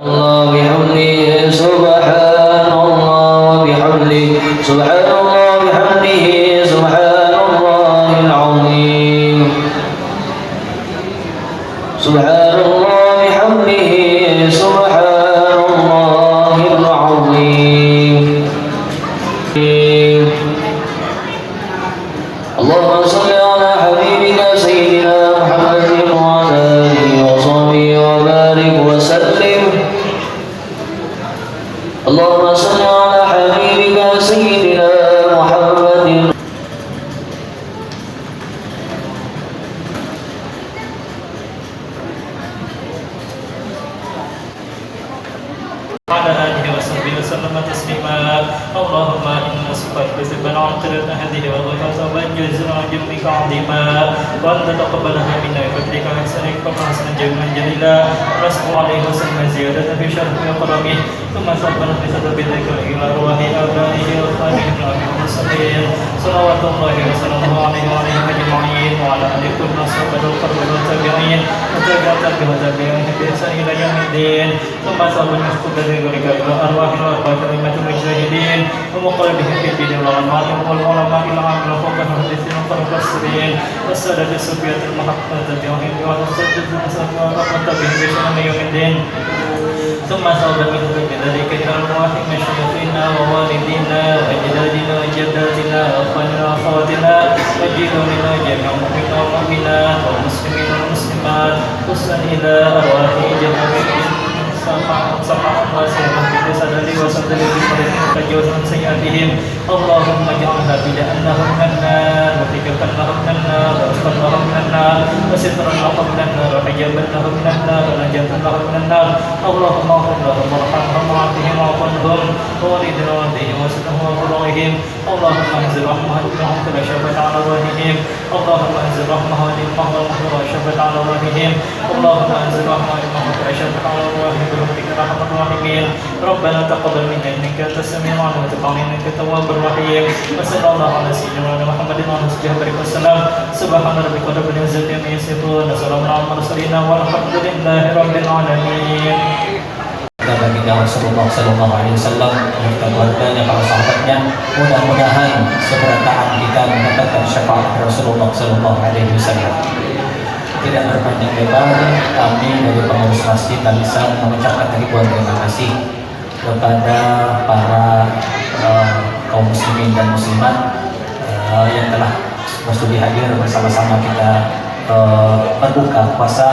الله بحمده سبحان الله وبحمده سبحان الله بحمده سبحان الله العظيم سبحان الله بحمده سبحان الله العظيم اللهم صل على حبيبك سيدنا محمد وعلى آله وصحبه وبارك وسلم اللهم صل على حبيبك سيدنا محمد وعلى آله وصحبه وسلم تسليما اللهم إنا نسألك بسبب عقلة هذه والغفاظ وأنجز جنبك عظيما وأن تتقبلها منا بفضلك وإحسانك وحسن جميعا جليلا ونسأل عليه وسلم زيادة في شرفه وكرمه ثم صبنا بسبب ذكر إلى أرواح آبائه وأصحابه المرسلين صلوات الله وسلامه عليه وعلى أجمعين وعلى آله كل صحبه القرب والتابعين وتابعين بإحسان إلى يوم الدين ثم صبنا بسبب إلى أرواح الأربعة أئمة المجتهدين ومقلدهم في الدين والعلماء والعلماء العامة والفقهاء والمحدثين والمفسرين والسادة الصوفية المحققة بهم والسادة المتبعين بشأن يوم الدين ثم صوبا من ذلك إلى أرواح مشايخنا ووالدينا وأجدادنا وجداتنا وأخواننا وأخواتنا وجيراننا جميع المؤمنين والمؤمنات والمسلمين والمسلمات خصوصا إلى أرواح جميع اللهم اجعلها بجأنهم من النار وحجابا لهم من النار وأسقا لهم من النار وسترا لهم من النار وحجابا لهم من النار ونجاة لهم من النار اللهم اغفر لهم وارحمهم وعافهم واعف عنهم وولدنا والديهم وسلهم وفروعهم اللهم انزل رحمهم فلا شفت على ظاهرهم اللهم انزل رحمهم فلا شفت على ظاهرهم اللهم انزل رحمهم فلا شفت على ظاهرهم برحمتك ارحم الراحمين ربنا تقبل منا انك انت السميع العليم وتب علينا انك التواب الرحيم وصلى الله على سيدنا محمد وعلى اله وسلم سبحان ربك رب العزة عما يصفون وسلام على المرسلين والحمد لله رب العالمين. Baginda Rasulullah Sallallahu Alaihi Wasallam beserta keluarganya, para sahabatnya, mudah-mudahan seberatahan kita mendapatkan syafaat Rasulullah Sallallahu Alaihi Wasallam. Tidak berpanjang lebar, kami dari pengurus masjid bisa mengucapkan ribuan terima kasih kepada para kaum muslimin dan muslimat yang telah bersedia hadir bersama-sama kita berbuka puasa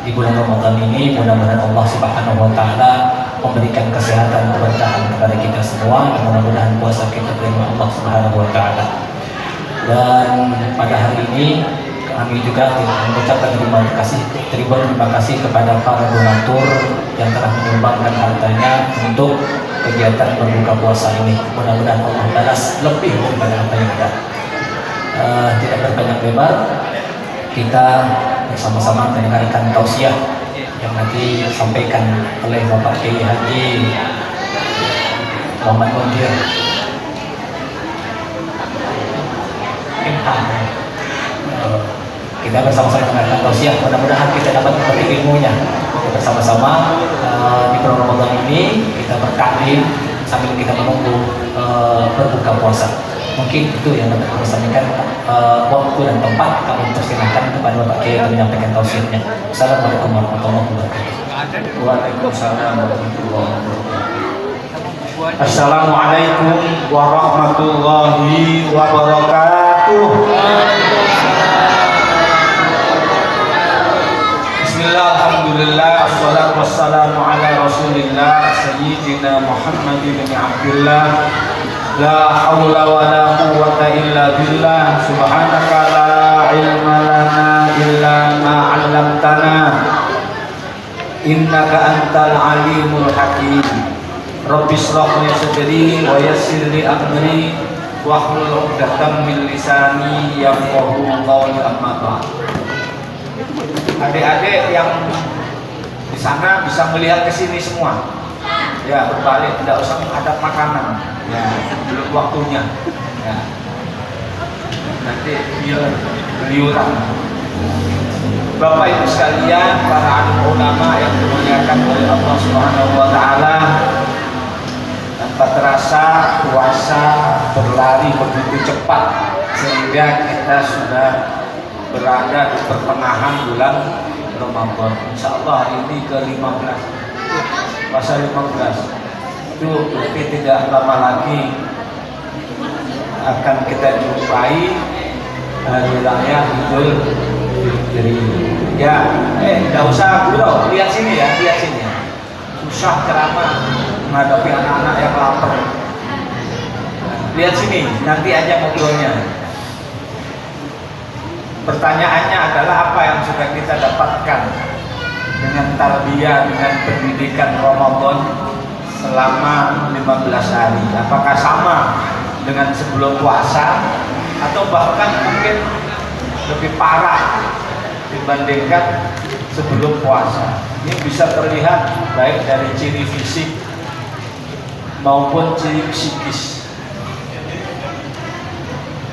di bulan Ramadan ini. Mudah-mudahan Allah Subhanahu wa taala memberikan kesehatan keberkahan kepada kita semua dan mudah-mudahan puasa kita terima Allah Subhanahu wa taala. Dan pada hari ini kami juga mengucapkan terima kasih kepada para donatur yang telah menyumbangkan hartanya untuk kegiatan berbuka puasa ini. Mudah-mudahan Allah balas lebih daripada apa yang ada. Tidak berpanjang lebar, kita bersama-sama mendengarkan tausiah yang nanti disampaikan oleh Bapak Kiai Haji Muhammad Mundir. Kita bersama-sama mendengarkan tausiah, mudah-mudahan kita dapat memetik ilmunya. Bersama-sama di bulan Ramadan ini kita bertaklim sambil kita menunggu berbuka puasa. Mungkin itu yang dapat kami sampaikan. Waktu dan tempat kami persilahkan kepada Bapak Kiai untuk menyampaikan tausiahnya. Assalamualaikum warahmatullahi wabarakatuh. Waalaikumsalam warahmatullahi wabarakatuh. Assalamualaikum warahmatullahi wabarakatuh. Bismillah, alhamdulillah, assalatu wassalamu ala rasulillah Sayyidina Muhammad bin Abdullah. La hawla wa la quwwata illa billah. Subhanaka la ilma lana illa ma 'allamtana. Innaka antal alimul hakim. Rabbi shrah li sadri wa yassir li amri wahlul 'uqdatam min lisani yafqahu qawli. Amma ba'd. Adik-adik yang di sana bisa melihat ke sini semua. Ya, berbalik, tidak usah menghadap makanan. Ya, belum waktunya. Ya. Nanti biar beliuran. Bapak Ibu sekalian, para alim ulama yang dimuliakan oleh Allah Subhanahu wa taala, tanpa terasa puasa berlari begitu cepat sehingga kita sudah berada di pertengahan bulan Ramadan. Insya Allah hari ini ke-15, puasa 15. Itu berarti tidak lama lagi akan kita jumpai hari raya Idul Fitri. Ya, nggak usah gurau, lihat sini ya, lihat sini. Susah ceramah menghadapi anak-anak yang lapar. Lihat sini, nanti aja ngobrolnya. Pertanyaannya adalah apa yang sudah kita dapatkan dengan tarbiyah, dengan pendidikan Ramadan selama 15 hari. Apakah sama dengan sebelum puasa atau bahkan mungkin lebih parah dibandingkan sebelum puasa? Ini bisa terlihat baik dari ciri fisik maupun ciri psikis.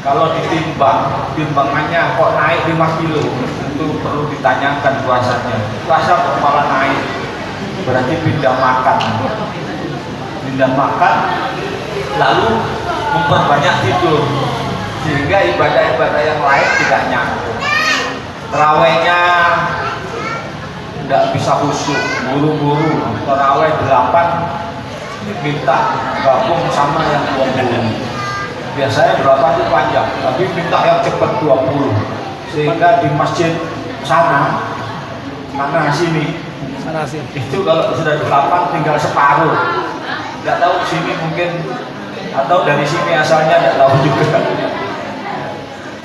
Kalau ditimbang, timbangannya kok naik 5 kilo, itu perlu ditanyakan puasanya. Puasa kok malah naik, berarti pindah makan. Pindah makan, lalu memperbanyak tidur, sehingga ibadah-ibadah yang lain tidak nyambung. Terawihnya tidak bisa khusyuk, buru-buru. Terawih 8 minta gabung sama yang 20. Biasanya berapa itu panjang, tapi minta yang cepat 20. Sehingga di masjid sana sini itu kalau sudah 8 tinggal separuh. Tidak tahu sini mungkin, atau dari sini asalnya tidak tahu juga.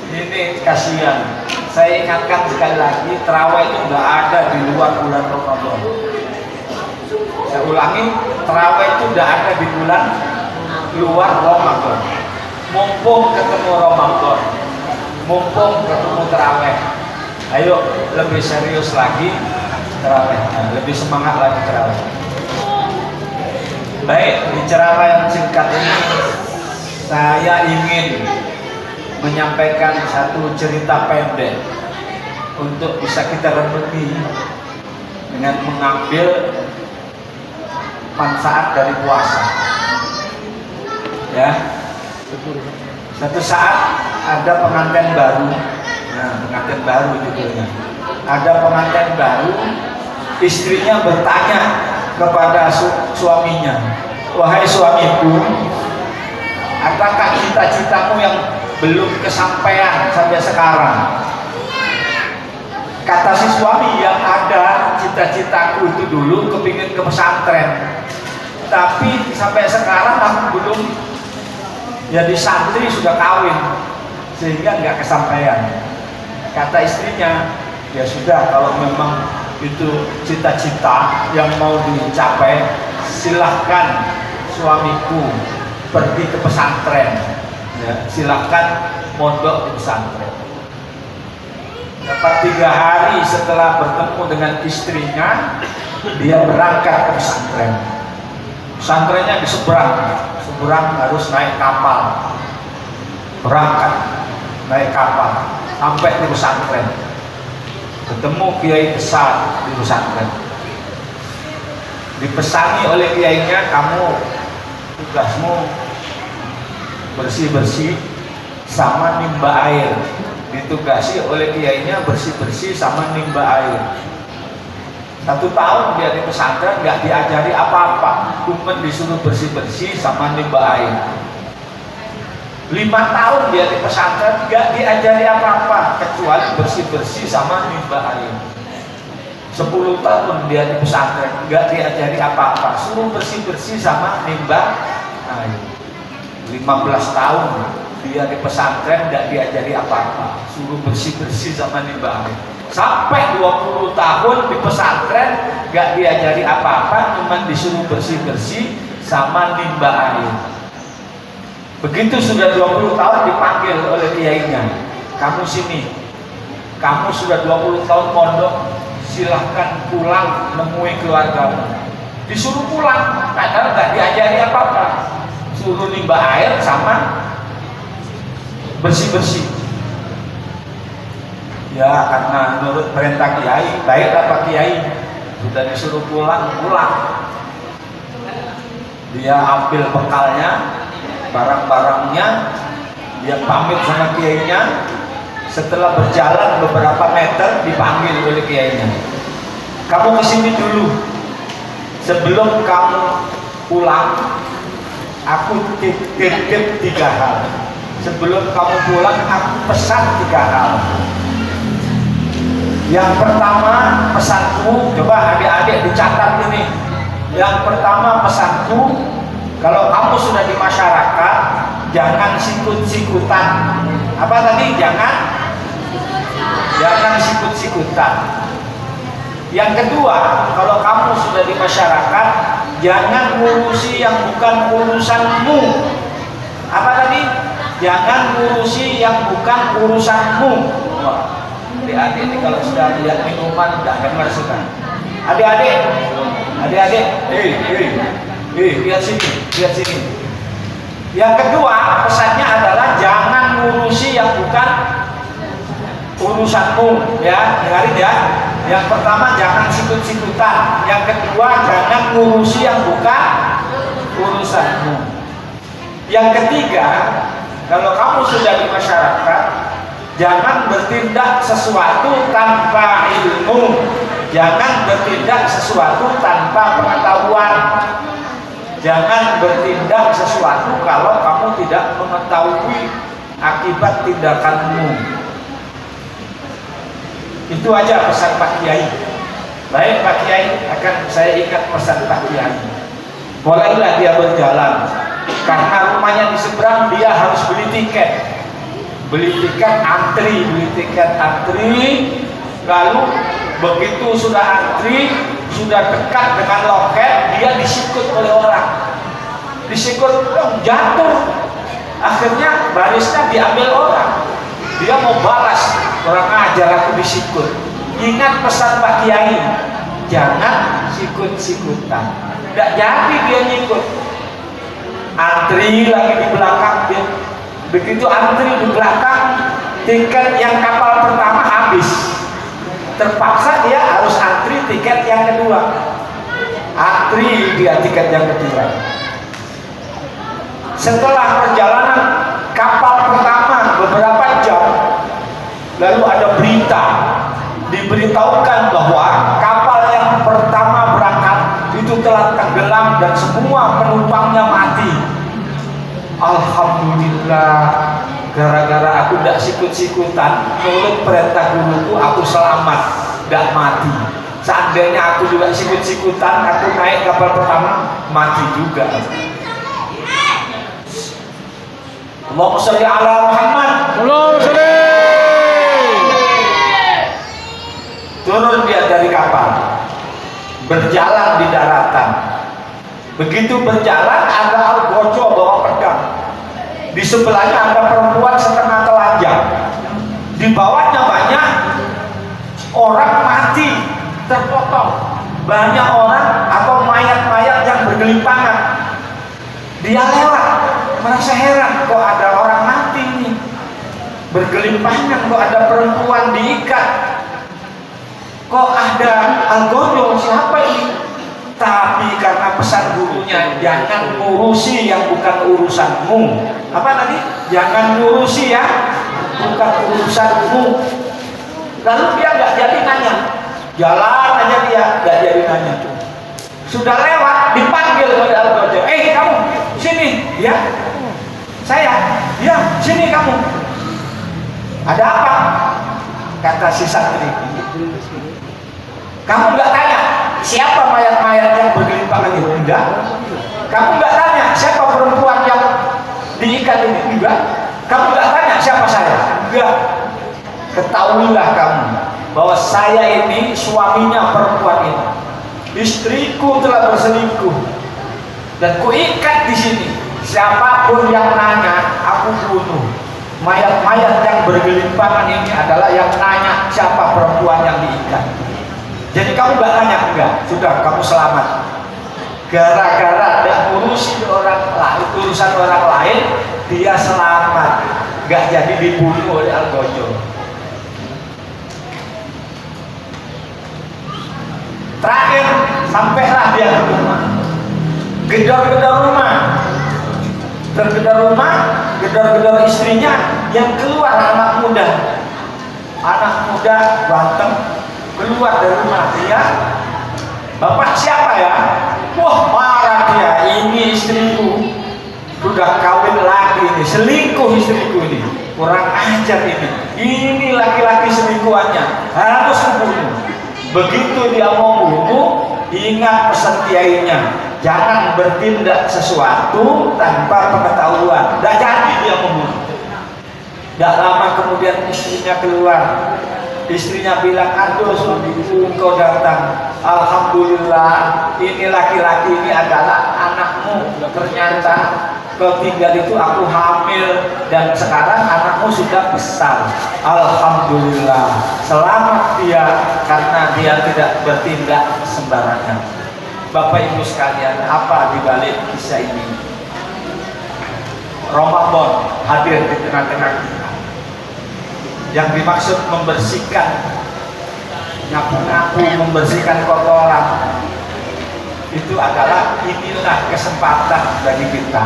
Ini kasihan. Saya ingatkan sekali lagi, terawih itu nggak ada di luar bulan Ramadan. Saya ulangi, terawih itu nggak ada di bulan luar Ramadan. Mumpung ketemu Ramadan, mumpung ketemu terawih, ayo lebih serius lagi terawih, lebih semangat lagi terawih. Baik, di ceramah yang singkat ini saya ingin menyampaikan satu cerita pendek untuk bisa kita renungi dengan mengambil manfaat dari puasa. Ya, satu saat ada pengantin baru, pengantin baru judulnya. Ada pengantin baru, istrinya bertanya kepada suaminya, wahai suamiku, apakah cita-citamu yang belum kesampaian sampai sekarang? Kata si suami, yang ada cita-citaku itu dulu kepingin ke pesantren, tapi sampai sekarang aku belum jadi santri, sudah kawin, sehingga nggak kesampaian. Kata istrinya, ya sudah, kalau memang itu cita-cita yang mau dicapai, silahkan suamiku pergi ke pesantren, ya, silahkan mondok di pesantren. Dapat 3 hari setelah bertemu dengan istrinya, dia berangkat ke pesantren. Pesantrennya di seberang harus naik kapal, berangkat naik kapal sampai di pesantren, ketemu kiai besar di pesantren, dipesani oleh kiainya, kamu tugasmu bersih-bersih sama nimba air. Ditugasi oleh kiainya bersih-bersih sama nimba air. 1 tahun dia di pesantren nggak diajari apa-apa, cuma disuruh bersih-bersih sama nimba air. 5 tahun dia di pesantren nggak diajari apa-apa kecuali bersih-bersih sama nimba air. 10 tahun dia di pesantren nggak diajari apa-apa, suruh bersih-bersih sama nimba air. 15 tahun dia di pesantren nggak diajari apa-apa, suruh bersih-bersih sama nimba air. Sampai 20 tahun di pesantren nggak diajari apa-apa, cuma disuruh bersih-bersih sama nimba air. Begitu sudah 20 tahun dipanggil oleh kiainya, kamu sini, kamu sudah 20 tahun mondok, silahkan pulang nemui keluargamu. Disuruh pulang, padahal nggak diajari apa-apa, suruh nimba air sama bersih-bersih. Ya karena menurut perintah kiai, baiklah Pak Kiai, sudah disuruh pulang. Dia ambil bekalnya, barang-barangnya, dia pamit sama kiainya. Setelah berjalan beberapa meter dipanggil oleh kiainya, kamu kesini dulu, sebelum kamu pulang aku titip 3 hal. Sebelum kamu pulang aku pesan 3 hal. Yang pertama pesanku, coba adik-adik dicatat ini. Yang pertama pesanku, kalau kamu sudah di masyarakat jangan sikut-sikutan. Apa tadi? Jangan sikut-sikutan. Yang kedua, kalau kamu sudah di masyarakat jangan ngurusi yang bukan urusanmu. Apa tadi? Jangan ngurusi yang bukan urusanmu. Wah, adik-adik ini kalau sudah lihat minuman tidak dengar suka. Adik-adik, lihat sini. Yang kedua pesannya adalah jangan ngurusi yang bukan urusanmu, ya, dengarin ya. Yang pertama jangan sikut-sikutan, yang kedua jangan ngurusi yang bukan urusanmu. Yang ketiga, kalau kamu sudah di masyarakat jangan bertindak sesuatu tanpa ilmu, jangan bertindak sesuatu tanpa pengetahuan. Jangan bertindak sesuatu kalau kamu tidak mengetahui akibat tindakanmu. Itu aja pesan Pak Kiai. Baik Pak Kiai, akan saya ikat pesan Pak Kiai. Mulailah dia berjalan, karena rumahnya di seberang, dia harus beli tiket. Beli tiket antri. Lalu begitu sudah antri, sudah dekat dengan loket, dia disikut oleh orang. Jatuh. Akhirnya barisnya diambil orang. Dia mau balas, orang ajar aku disikut. Ingat pesan Pak Kiai, jangan sikut-sikutan. Tidak jadi dia nyikut. Antri lagi di belakang dia. Begitu antri di belakang, tiket yang kapal pertama habis. Terpaksa dia harus antri tiket yang kedua. Antri dia tiket yang kedua. Setelah perjalanan kapal pertama beberapa jam, lalu ada berita, diberitahukan bahwa kapal yang pertama berangkat itu telah tenggelam dan semua penumpangnya mati. Alhamdulillah, gara-gara aku tidak sikut-sikutan, menurut perintah guruku aku selamat, tidak mati. Seandainya aku juga sikut-sikutan, aku naik kapal pertama, mati juga. Allahumma sholli ala Muhammad. Allahumma sholli. Turun dia dari kapal, berjalan di daratan. Begitu berjalan ada Algojo bawa pedang. Di sebelahnya ada perempuan setengah telanjang. Di bawahnya banyak orang mati, terpotong. Banyak orang atau mayat-mayat yang bergelimpangan. Dia lewat, merasa heran, kok ada orang mati nih, bergelimpangan, kok ada perempuan diikat, kok ada Algojo, siapa ini? Tapi karena pesan gurunya, jangan ngurusi yang bukan urusanmu. Apa tadi? Jangan ngurusi ya bukan urusanmu. Lalu dia nggak jadi nanya, jalan aja dia, nggak jadi nanya. Sudah lewat, dipanggil oleh Algojo, kamu sini, ya. Saya, ya, sini kamu. Ada apa? Kata si santri. Kamu nggak tanya siapa mayat-mayat yang bergelimpangan itu? Enggak. Kamu nggak tanya siapa perempuan yang diikat ini? Enggak. Kamu nggak tanya siapa saya? Enggak. Ketahuilah kamu bahwa saya ini suaminya perempuan ini. Istriku telah berselingkuh dan kuikat di sini. Siapapun yang nanya, aku bunuh. Mayat-mayat yang bergelimpangan ini adalah yang nanya siapa perempuan yang diikat. Jadi kamu nggak nanya, enggak, sudah kamu selamat. Gara-gara tidak ngurusin orang lain, urusan orang lain, dia selamat, nggak jadi dibunuh oleh Algojo. Sampailah dia ke rumah, gedor-gedor rumah, tergedor rumah, gedor-gedor istrinya, yang keluar anak muda ganteng keluar dari rumah dia. Bapak siapa ya? Wah, marah dia, ini istriku sudah kawin lagi, ini selingkuh istriku, ini kurang ajar, ini laki-laki selingkuhannya, harus dibunuh. Begitu dia mau bunuh, ingat pesan kiainya, jangan bertindak sesuatu tanpa pengetahuan. Tidak jadi dia membunuh. Tidak lama kemudian istrinya keluar. Istrinya bilang, aduh suamiku, engkau datang. Alhamdulillah, ini laki-laki ini adalah anakmu. Ternyata kau tinggal itu aku hamil, dan sekarang anakmu sudah besar. Alhamdulillah, selamat dia karena dia tidak bertindak sembarangan. Bapak Ibu sekalian, apa dibalik kisah ini? Ramadan hadir di tengah-tengah kita. Yang dimaksud membersihkan, nyapu-nyapu, membersihkan kotoran, itu adalah inilah kesempatan bagi kita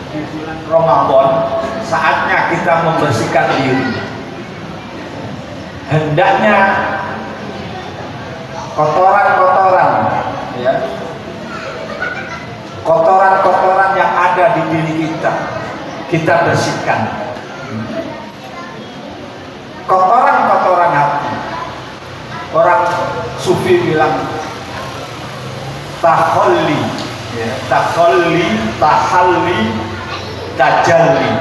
di bulan Ramadan, saatnya kita membersihkan diri. Hendaknya kotoran-kotoran, ya, kotoran-kotoran yang ada di diri kita bersihkan. Kotoran-kotoran hati. Orang sufi bilang tahalli, ya, tahalli, tajalli.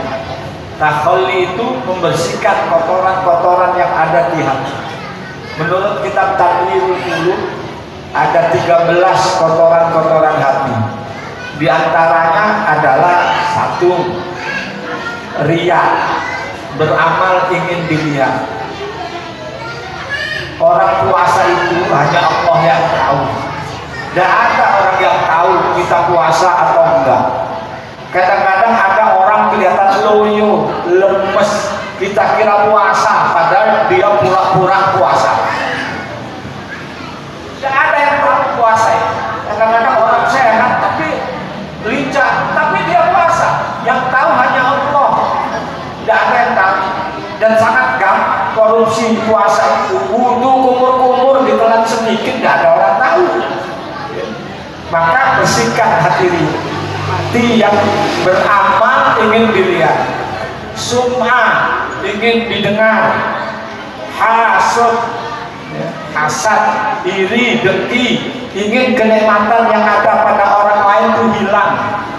Tahalli itu membersihkan kotoran-kotoran yang ada di hati. Menurut kitab Taqrirul Qulub ada 13 kotoran-kotoran hati. Di antaranya adalah 1, riya, beramal ingin dilihat. Orang puasa itu hanya Allah yang tahu. Tidak ada orang yang tahu kita puasa atau enggak. Kadang-kadang ada orang kelihatan loyo, lemes, kita kira puasa, padahal dia pura-pura puasa. Tidak ada yang tahu puasa. Kadang-kadang orang sehat tapi lincah, tapi dia puasa. Yang tahu hanya Allah. Tidak ada yang tahu. Dan sangat gampang korupsi puasa itu. Wudhu kumur-kumur ditelan sedikit, tidak ada orang tahu. Maka bersihkan hati ini. Hati yang beramal ingin dilihat, sum'ah ingin didengar, hasud, hasad, iri, dengki, ingin kenikmatan yang ada pada orang lain itu hilang,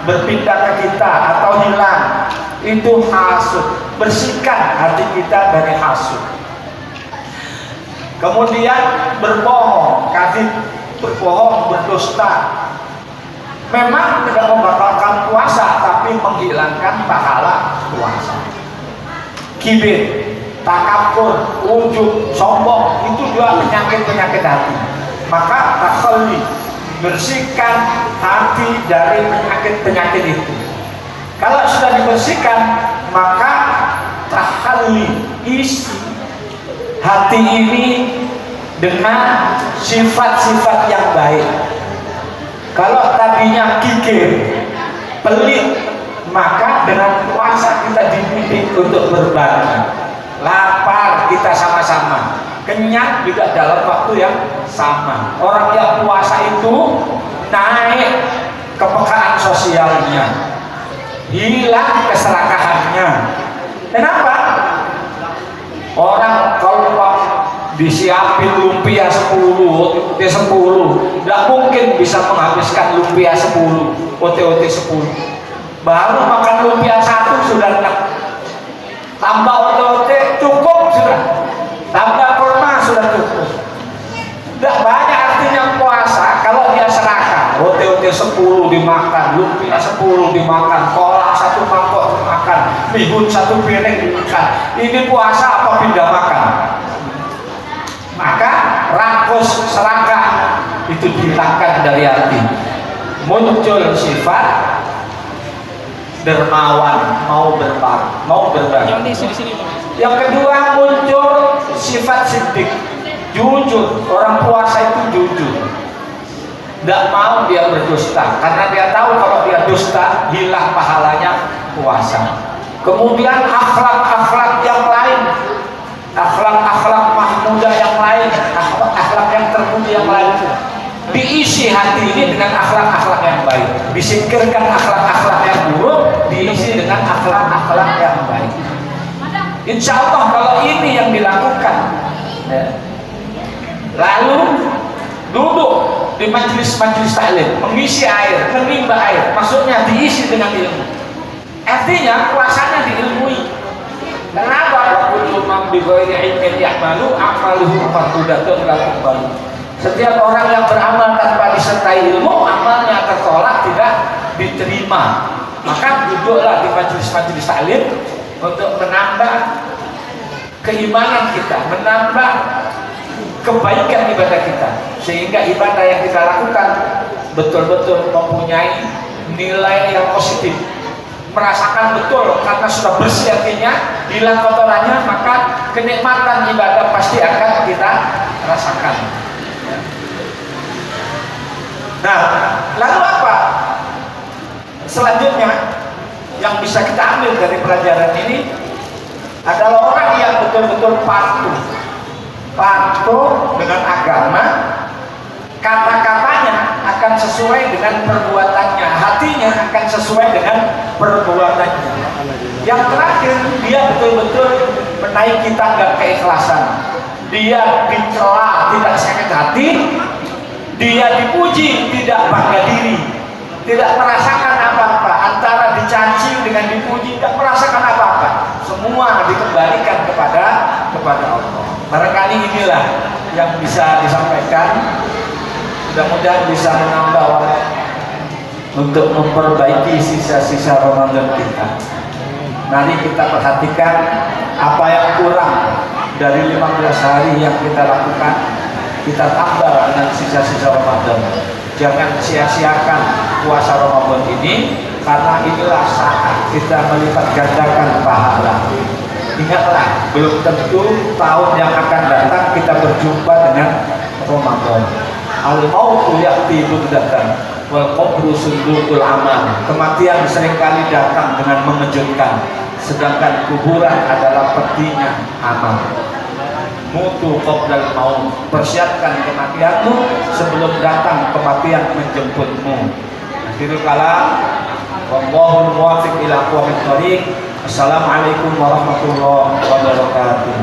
berpindah ke kita atau hilang. Itu hasud. Bersihkan hati kita dari hasud. Kemudian berbohong, kadhib, berbohong, berdusta. Memang tidak membatalkan puasa, tapi menghilangkan pahala puasa. Kibir, takabur, ujub, sombong, itu juga penyakit-penyakit hati. Maka takhalli, bersihkan hati dari penyakit-penyakit itu. Kalau sudah dibersihkan, maka takhalli, isi hati ini dengan sifat-sifat yang baik. Kalau tadinya kikir, pelit, maka dengan puasa kita dididik untuk berbagi. Lapar kita sama-sama, kenyang juga dalam waktu yang sama. Orang yang puasa itu naik kepekaan sosialnya, hilang keserakahannya. Kenapa? Orang kalau disiapin lumpia 10, OT 10, tidak mungkin bisa menghabiskan lumpia 10, OT 10. Baru makan lumpia 1 sudah enak. Tambah OT cukup sudah. Tambah kurma sudah cukup. Tidak banyak artinya puasa kalau dia serakah. OT 10 dimakan, lumpia 10 dimakan, kolak 1 mangkok dimakan, bihun 1 piring dimakan. Ini puasa apa pindah makan? Maka rakus, serakah itu dihilangkan dari hati. Muncul sifat dermawan, mau berbagi. Yang kedua muncul sifat siddiq, jujur. Orang puasa itu jujur. Tidak mau dia berdusta karena dia tahu kalau dia dusta hilang pahalanya puasa. Kemudian akhlak-akhlak yang lain, akhlak-akhlak mahmudah yang lain, akhlak yang terpuji yang lain, diisi hati ini dengan akhlak-akhlak yang baik. Disingkirkan akhlak-akhlak yang buruk, diisi dengan akhlak-akhlak yang baik. Insya Allah kalau ini yang dilakukan, ya. Lalu duduk di majelis-majelis taklim, mengisi air, menimba air, maksudnya diisi dengan ilmu. Artinya puasanya diilmui. Kenapa? Kullu man bi ghairi ilmin ya'malu amaluhu mardudatun la tuqbalu. Setiap orang yang beramal tanpa disertai ilmu, amalnya tertolak, tidak diterima. Maka duduklah di majelis-majelis taklim untuk menambah keimanan kita, menambah kebaikan ibadah kita, sehingga ibadah yang kita lakukan betul-betul mempunyai nilai yang positif, merasakan betul karena sudah bersih hatinya, hilang kotorannya, maka kenikmatan ibadah pasti akan kita rasakan. Nah, lalu apa selanjutnya yang bisa kita ambil dari pelajaran ini adalah orang yang betul-betul patuh dengan agama, kata-katanya akan sesuai dengan perbuatannya, hatinya akan sesuai dengan perbuatannya. Yang terakhir, dia betul-betul menaiki tangga keikhlasan. Dia dicela, tidak sakit hati. Dia dipuji, tidak bangga diri, tidak merasakan apa-apa. Antara dicaci dengan dipuji, tidak merasakan apa-apa. Semua dikembalikan kepada Allah. Barangkali inilah yang bisa disampaikan. Mudah-mudahan bisa menambah untuk memperbaiki sisa-sisa Ramadan kita. Mari kita perhatikan apa yang kurang dari 15 hari yang kita lakukan, kita tambah dengan sisa-sisa Ramadan. Jangan sia-siakan puasa Ramadan ini, karena inilah saat kita melipat gandakan pahala. Ingatlah, belum tentu tahun yang akan datang kita berjumpa dengan Ramadan. Al-mautu ya'ti bughdatan wal qabru sunduqul amal. Kematian seringkali datang dengan mengejutkan, sedangkan kuburan adalah petinya amal. Mutu qoblal maut, persiapkan kematianmu sebelum datang kematian menjemputmu. Akhirul kalam, wallahul muwaffiq ila aqwamit thoriq. Assalamualaikum warahmatullahi wabarakatuh.